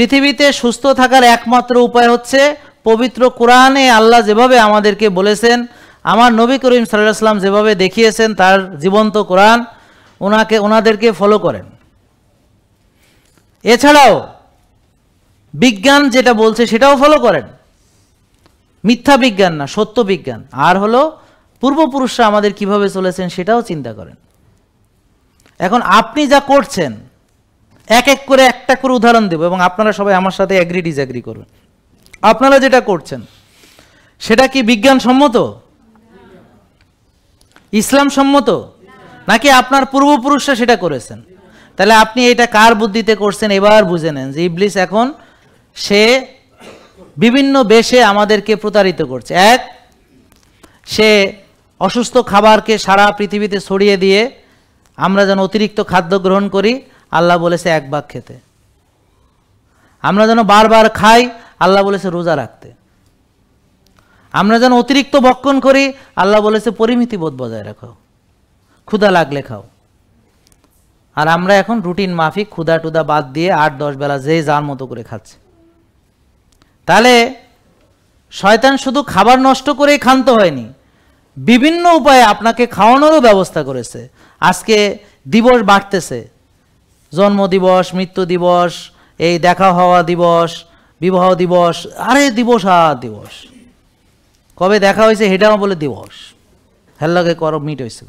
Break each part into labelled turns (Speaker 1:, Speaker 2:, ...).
Speaker 1: পৃথিবীতে সুস্থ থাকার একমাত্র উপায় হচ্ছে পবিত্র কোরআনে আল্লাহ যেভাবে আমাদেরকে বলেছেন, আমার নবী করিম সাল্লাল্লাহু আলাইহি ওয়াসাল্লাম যেভাবে দেখিয়েছেন তার জীবন্ত কোরআন, ওনাদেরকে ফলো করেন। এছাড়াও বিজ্ঞান যেটা বলছে সেটাও ফলো করেন, মিথ্যা বিজ্ঞান না, সত্য বিজ্ঞান। আর হলো পূর্বপুরুষরা আমাদের কিভাবে চলেছেন সেটাও চিন্তা করেন। এখন আপনি যা করছেন, এক এক করে একটা করে উদাহরণ দেব এবং আপনারা সবাই আমার সাথে এগ্রি ডিসএগ্রি করবেন। আপনারা যেটা করছেন সেটা কি বিজ্ঞানসম্মত, ইসলাম সম্মত, নাকি আপনার পূর্বপুরুষরা সেটা করেছেন? তাহলে আপনি এটা কার বুদ্ধিতে করছেন এবার বুঝে নেন যে ইবলিস এখন সে বিভিন্ন বেশে আমাদেরকে প্রতারিত করছে। এক, সে অসুস্থ খাবারকে সারা পৃথিবীতে ছড়িয়ে দিয়ে আমরা যেন অতিরিক্ত খাদ্য গ্রহণ করি, আল্লাহ বলেছে এক ভাগ খেতে। আমরা যেন বারবার খাই, আল্লাহ বলেছে রোজা রাখতে। আমরা যেন অতিরিক্ত ভক্ষণ করি, আল্লাহ বলেছে পরিমিতি বোধ বজায় রাখো, ক্ষুধা লাগলে খাও। আর আমরা এখন রুটিন মাফিক ক্ষুধা টুধা বাদ দিয়ে 8-10 বেলা যে যার মতো করে খাচ্ছে। তাহলে শয়তান শুধু খাবার নষ্ট করেই ক্ষান্ত হয়নি, বিভিন্ন উপায়ে আপনাকে খাওয়ানোরও ব্যবস্থা করেছে। আজকে দিবস বাড়তেছে, জন্ম দিবস, মৃত্যু দিবস, এই দেখা হওয়া দিবস, বিবাহ দিবস, আরে দিবস আর দিবস, কবে দেখা হয়েছে হেটাও বলে দিবস, হেল্লাকে করো মিট হয়েছে,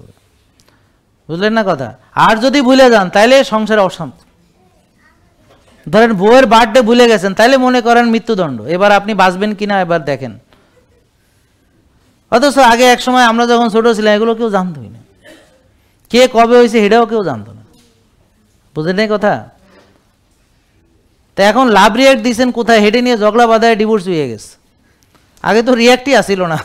Speaker 1: বুঝলেন না কথা? আর যদি ভুলে যান তাইলে সংসারে অশান্তি। ধরেন বউয়ের বার্থডে ভুলে গেছেন, তাইলে মনে করেন মৃত্যুদণ্ড, এবার আপনি বাঁচবেন কিনা এবার দেখেন। অথচ আগে এক সময় আমরা যখন ছোট ছিলাম এগুলো কেউ জানতই না, কে কবে হয়েছে সেটাও কেউ জানতো না, বুঝলেন না কথা? তা এখন লাভ রিয়াক্ট দিয়েছেন কোথায়, হেঁটে নিয়ে ঝগড়া বাঁধায় ডিভোর্স হয়ে গেছে। আগে তো রিয়াক্টই আসিল না।